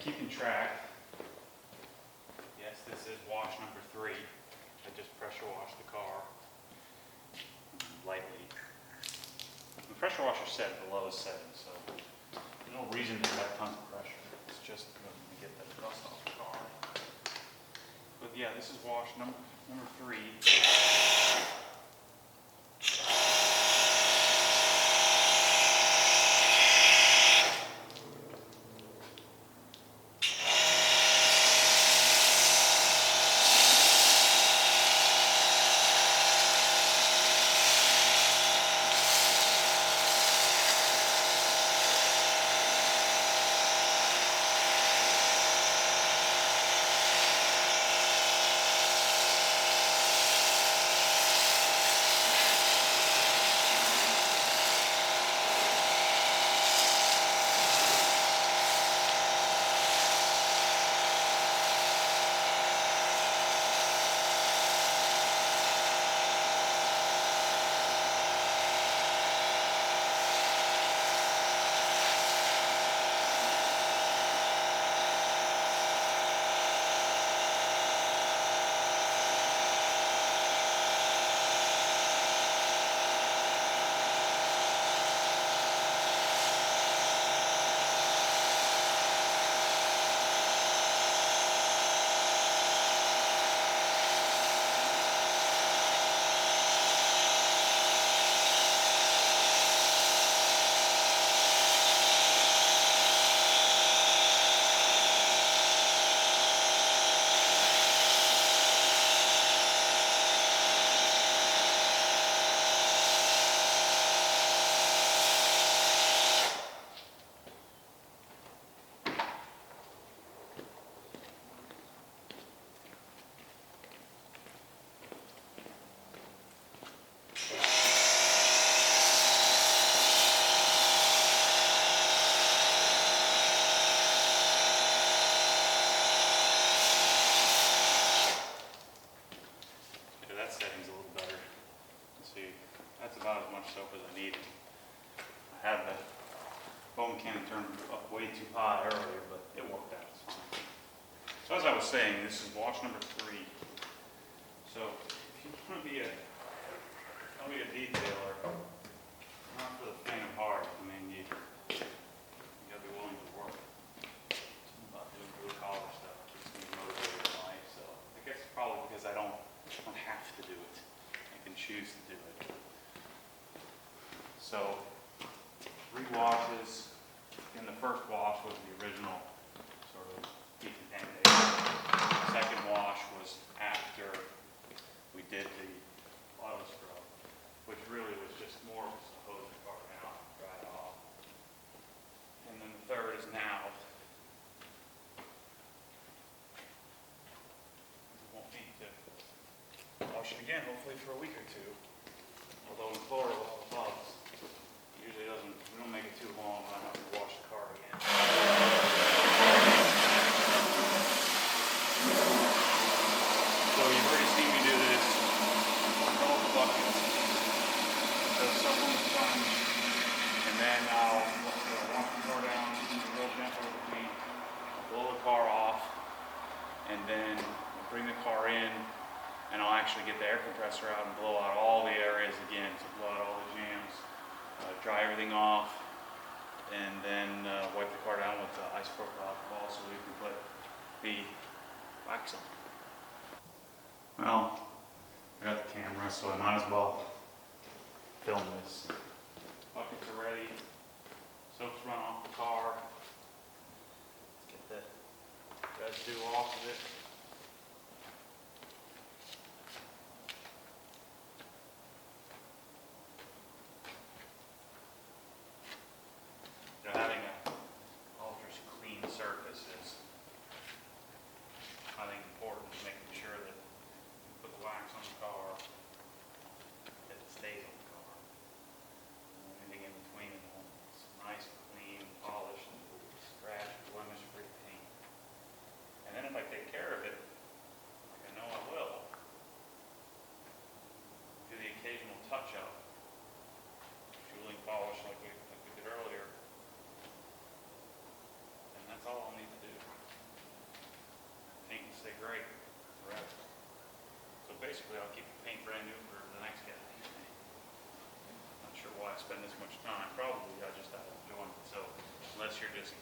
keeping track, yes, this is wash number 3. I just pressure washed the car lightly. The pressure washer set at the lowest setting, so there's no reason to have tons of pressure. It's just to get that rust off the car. But yeah, this is wash number 3. About as much soap as I needed. I had the foam cannon turned up way too hot earlier, but it worked out. It's fine. So as I was saying, this is wash number 3. So if you want to be a detailer, not for the faint of heart. I mean, you gotta be willing to work. It's about doing blue collar stuff. Keeps me motivated in life. So I guess it's probably because I don't have to do it. I can choose to do it. So, 3 washes. In the first wash was the original sort of decontamination. The second wash was after we did the auto scrub, which really was just more of a hose the car down, dry it off. And then the third is now. We won't need to wash it again, hopefully for a week or 2. Although in Florida, with all the bugs, usually we don't make it too long when I have to wash the car again. So you've already seen me do this. Fill up the buckets, the supplement sponge, and then I'll wash the car down real gentle with me. I'll blow the car off, and then I'll bring the car in, and I'll actually get the air compressor out and blow out all the areas again, to blow out all the jams. Dry everything off, and then wipe the car down with isopropyl alcohol so we can put the wax on. Well, I got the camera, so I might as well film this. Buckets are ready, soap's run off the car. Let's get the residue off of it. Having an ultra clean surface is, I think, important, making sure that you put the wax on the car, that it stays on the car. Anything in between, it's nice, clean, polished, scratch, blemish-free paint. And then if I take care of you're just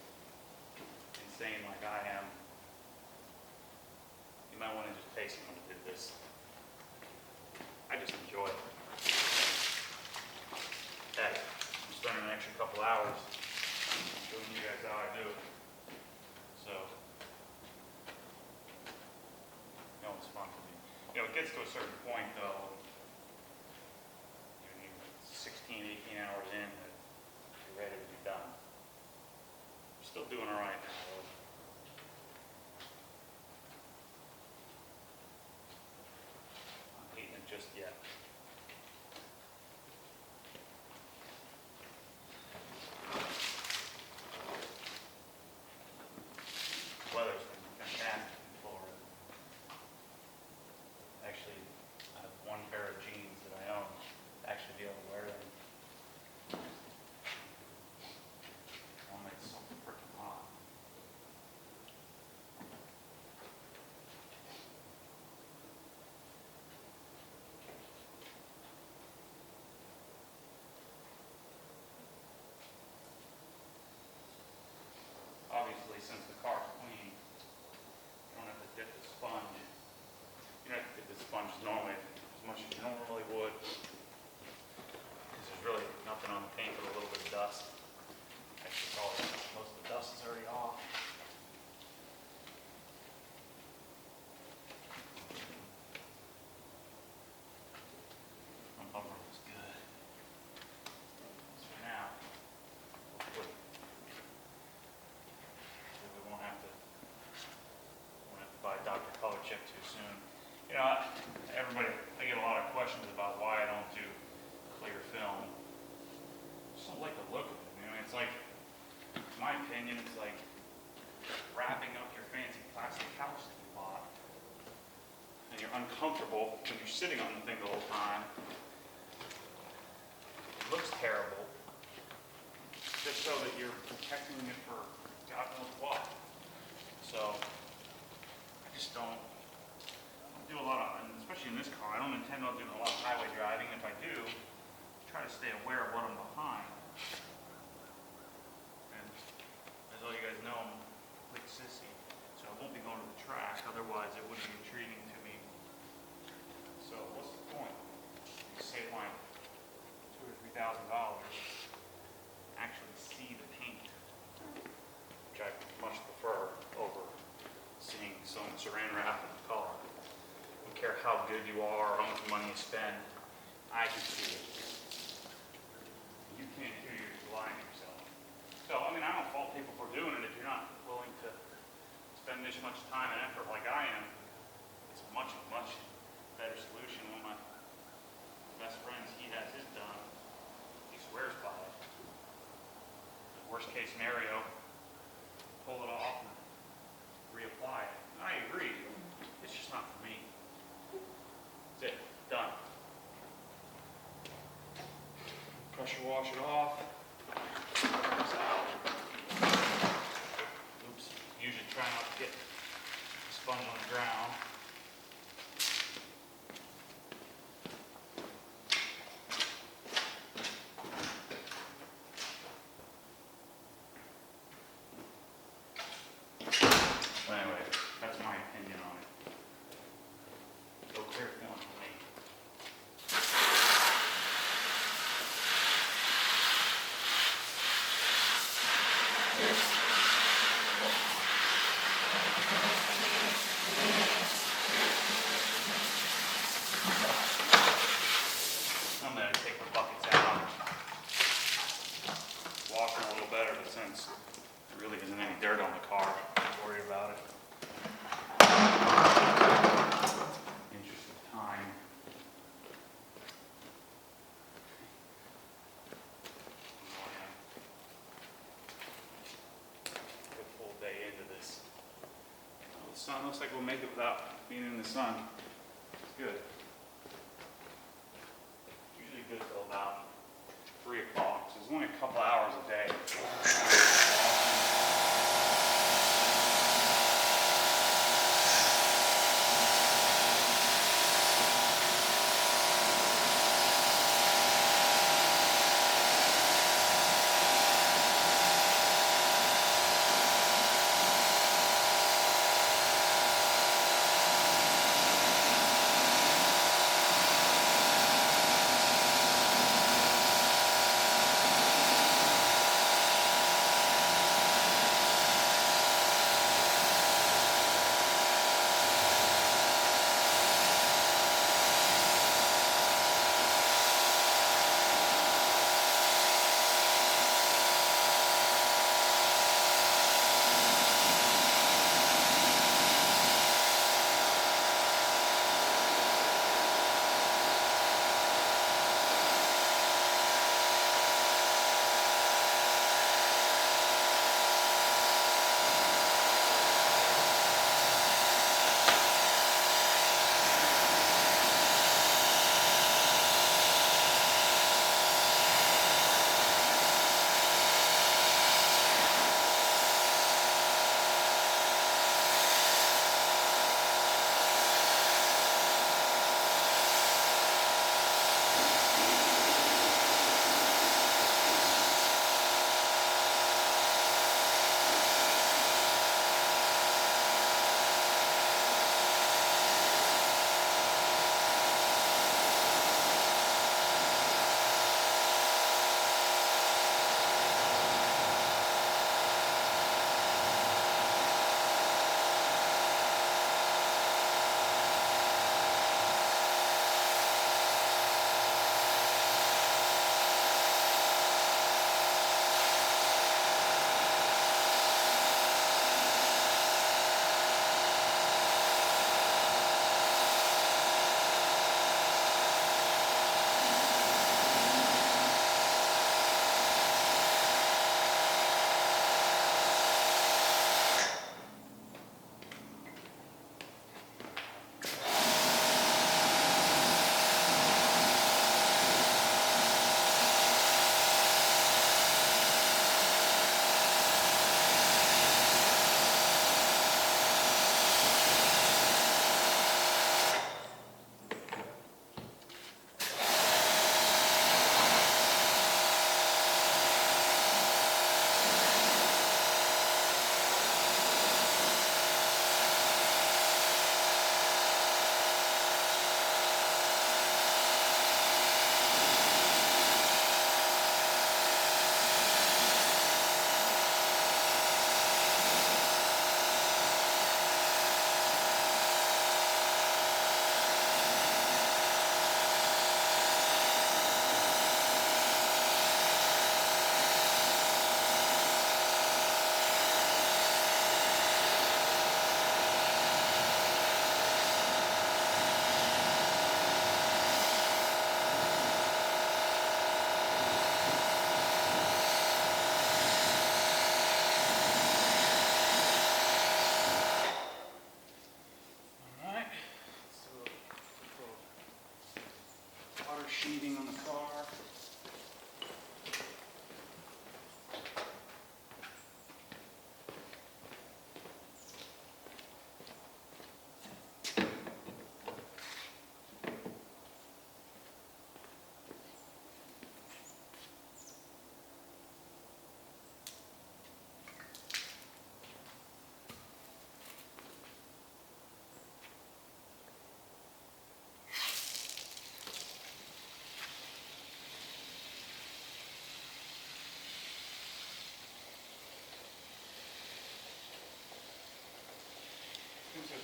insane like I am, you might want to just pay someone to do this. I just enjoy it. Heck, I'm spending an extra couple hours showing you guys how I do it. So, you know, it's fun for me. You know, it gets to a certain point though, you know, 16, 18 hours in that you're ready to be done. I'm still doing all right now though. I'm not hating it just yet. Weather's been fantastic in Florida. Actually, I have one pair of jeans that I own to actually be able to wear them. Only it's freaking hot. Obviously, since the car's clean, you don't have to dip the sponge. You don't have to dip the sponge normally as much as you normally would, because there's really nothing on the paint but a little bit of dust. Actually, most of the dust is already off. My bumper looks good. So now, hopefully, we won't have to buy Dr. Color chip too soon. You know, I get a lot of questions about why I don't do clear film. I just don't like the look of it. You know, it's like, in my opinion, it's like wrapping up your fancy plastic couch that you bought, and you're uncomfortable when you're sitting on the thing the whole time. It looks terrible, just so that you're protecting it for God knows what. So, I just don't do a lot of, and especially in this car, I don't intend on doing a lot of highway driving. If I do, try to stay aware of what I'm behind. And as all you guys know, I'm a quick sissy, so I won't be going to the track, otherwise it wouldn't be intriguing to me. So what's the point? You save like $2,000 or $3,000, actually see the paint, which I much prefer over seeing some saran wrap in the car. I don't care how good you are or how much money you spend, I can see it. You can't do it, you're lying to yourself. So, I mean, I don't fault people for doing it if you're not willing to spend this much time and effort like I am. It's a much, much better solution. One of my best friends, he has his done. He swears by it. The worst case scenario, pull it off and reapply it. I agree. It's just not for me. That's it. Done. Pressure wash it off. This out. Oops. Usually try not to get the sponge on the ground. But anyway, that's my opinion on it. No clear film for me. I'm going to take the buckets out, wash them a little better, but since there really isn't any dirt on the car, I'm not worried about it. Interest of time. Good full day into this. Well, the sun looks like we'll make it without being in the sun. It's good. Usually good till about 3 o'clock, so it's only a couple hours a day.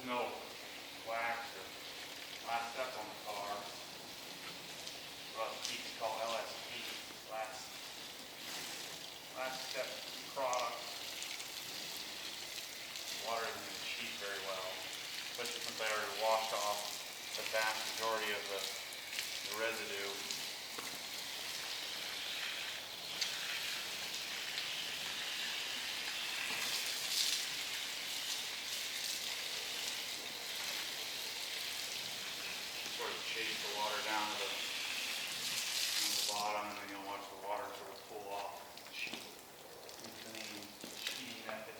no wax or last step on the car. What Pete's call LSP, last step product. Water isn't going to sheet very well, especially since I already washed off the vast majority of the residue. Sort of chase the water down to the bottom, and then you'll watch the water sort of pull off the sheet. It's the main sheeting method.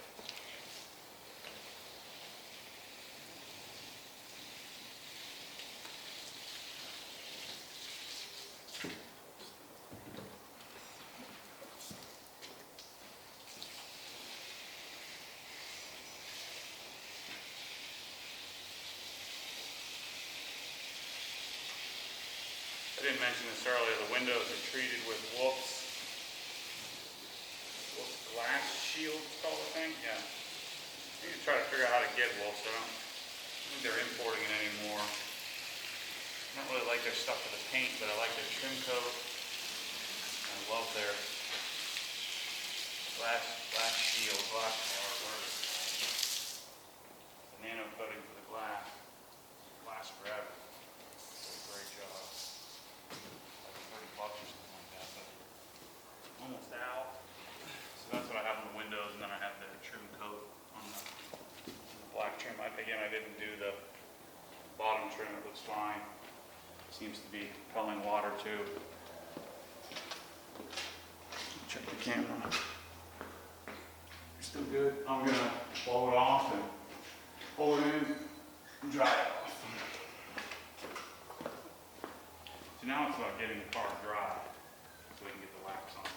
I didn't mention this earlier, the windows are treated with Wolf's glass shield, it's called, I think. Yeah. I need to try to figure out how to get Wolf's. I don't think they're importing it anymore. I don't really like their stuff for the paint, but I like their trim coat. I love their glass shield, glass bar, whatever it's called. The nano coating for the glass. Glass forever. Does a great job. Like $30 or something like that, but almost out. So that's what I have on the windows, and then I have the trim coat on the black trim. Again, I didn't do the bottom trim, it looks fine. Seems to be repelling water too. Check the camera. Still good. I'm gonna blow it off and pull it in and dry it off. So now it's about getting the car dry so we can get the wax on it.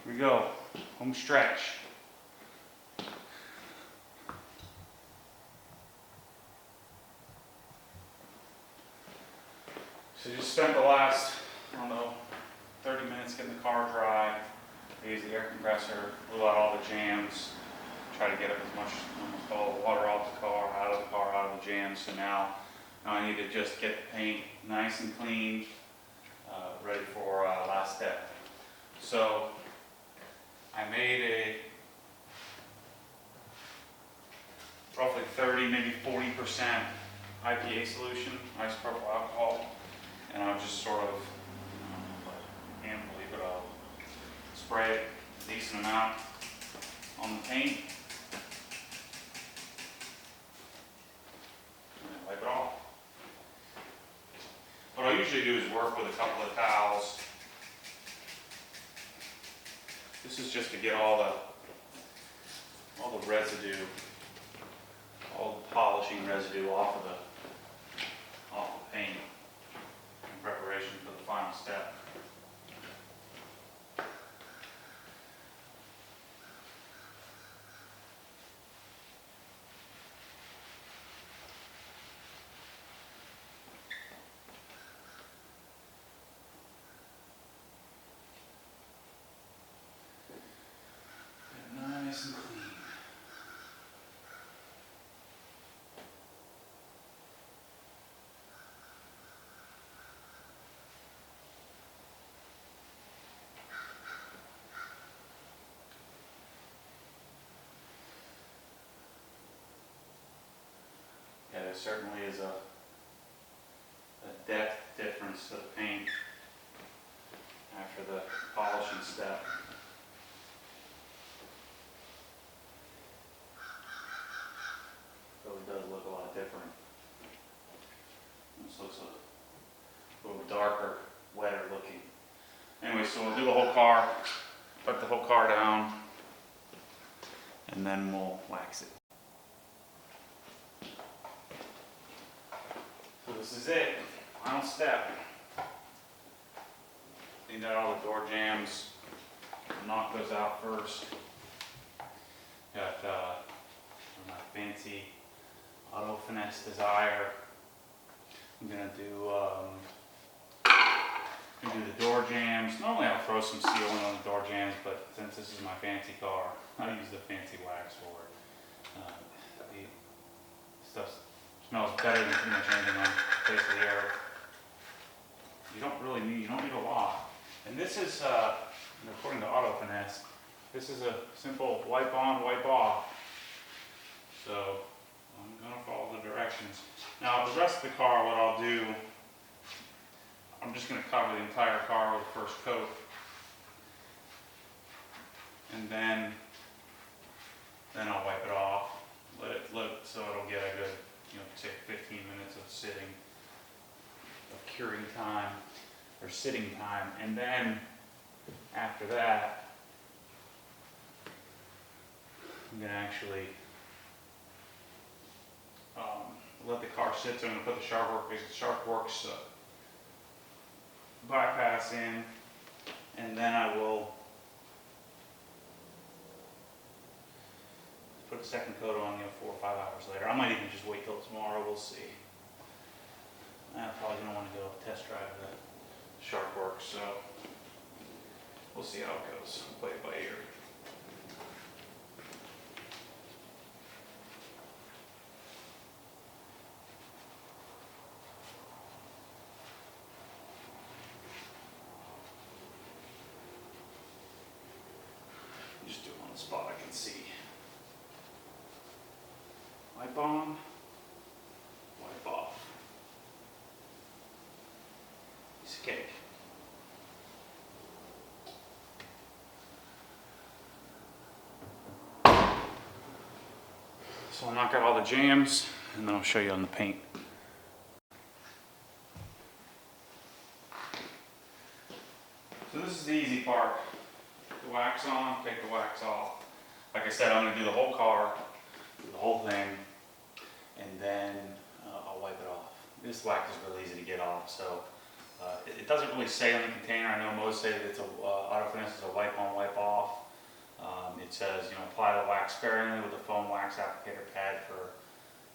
Here we go, home stretch. So just spent the last, I don't know, 30 minutes getting the car dry. I used the air compressor, blew out all the jams, try to get up as much, almost all the water off the car, out of the jams. So now I need to just get the paint nice and clean, ready for last step. So I made a roughly 30, maybe 40% IPA solution, isopropyl alcohol, and I'll just sort of, handfully, but I'll spray a decent amount on the paint, and then wipe it off. What I usually do is work with a couple of towels. This is just to get all the residue, all the polishing residue off the paint in preparation for the final step. Nice and clean. Yeah, there certainly is a depth difference to the paint after the polishing step. Really does look a lot different. This looks a little darker, wetter looking. Anyway, so we'll do the whole car, put the whole car down, and then we'll wax it. So this is it, final step. Cleaned out all the door jams, knock those out first. Got my fancy Auto Finesse Desire. I'm gonna do the door jams. Normally I'll throw some sealant on the door jams, but since this is my fancy car, I use the fancy wax for it. The stuff smells better than pretty much anything on the face of the earth. You don't need a lot. And this is, according to Auto Finesse, this is a simple wipe on, wipe off. So I'm gonna follow the directions. Now the rest of the car, what I'll do, I'm just gonna cover the entire car with the first coat. And then I'll wipe it off. Let it so it'll get a good, say 15 minutes of sitting, of curing time, or sitting time. And then after that, I'm gonna actually let the car sit. So I'm gonna put the SharkWorks bypass in, and then I will put a second coat on 4 or 5 hours later. I might even just wait till tomorrow, we'll see. I'm probably gonna want to go test drive the SharkWorks, so we'll see how it goes. Play it by ear. Just do it on the spot I can see. Wipe on, wipe off. Piece of cake. So I'll knock out all the jams, and then I'll show you on the paint. So this is the easy part. Put the wax on, take the wax off. Like I said, I'm going to do the whole car, do the whole thing, and then I'll wipe it off. This wax is really easy to get off, so It doesn't really say on the container. I know most say that it's auto finish is a wipe on, wipe off. It says, you know, apply the wax sparingly with a foam wax applicator pad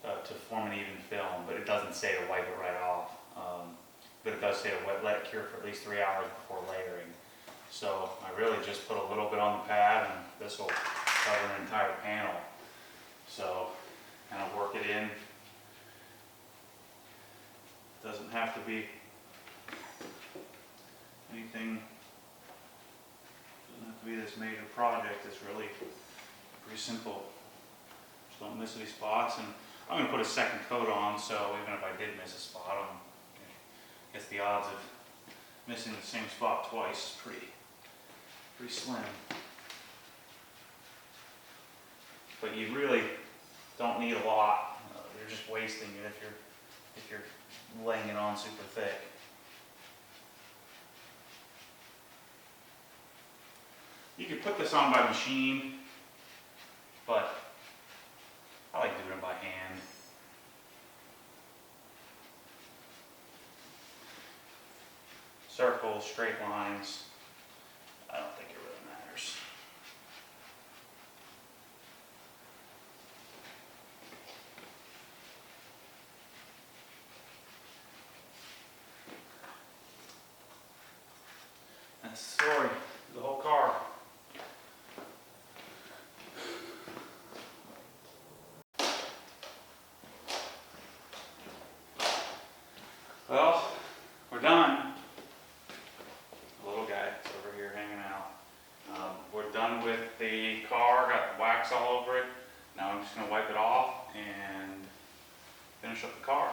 to form an even film, but it doesn't say to wipe it right off. But it does say to let it cure for at least 3 hours before layering. So I really just put a little bit on the pad, and this will cover an entire panel. So kind of work it in. Doesn't have to be anything. Doesn't have to be this major project. It's really pretty simple. Just don't miss any spots. And I'm going to put a second coat on, so even if I did miss a spot, I guess the odds of missing the same spot twice is pretty slim. But you really don't need a lot. You're just wasting it if you're laying it on super thick. You can put this on by machine, but I like doing it by hand. Circles, straight lines, I don't think it really matters. That's the story, the whole car. Well, we're done. The little guy is over here hanging out. We're done with the car, got the wax all over it. Now I'm just going to wipe it off and finish up the car.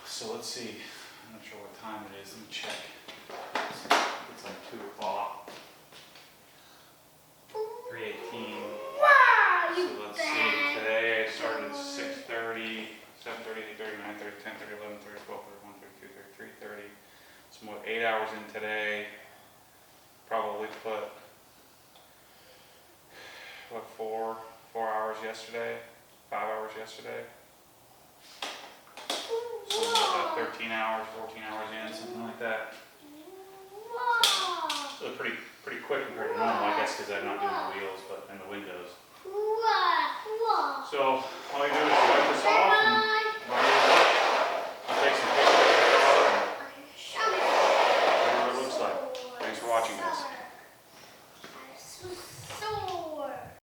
So let's see, I'm not sure what time it is, let me check. It's like 2 o'clock. 3:18. Wow, you so let's see, today I started at 6:30, 7:30, 8:30, 9:30, 10:30, 11:30, 12:30, 1:30, 2:30, 3:30. It's more 8 hours in today. Probably put, what, 4 hours yesterday, 5 hours yesterday. So about 13 hours, 14 hours in, something like that. So pretty quick compared to normal, I guess, because I'm not doing the wheels, but and the windows.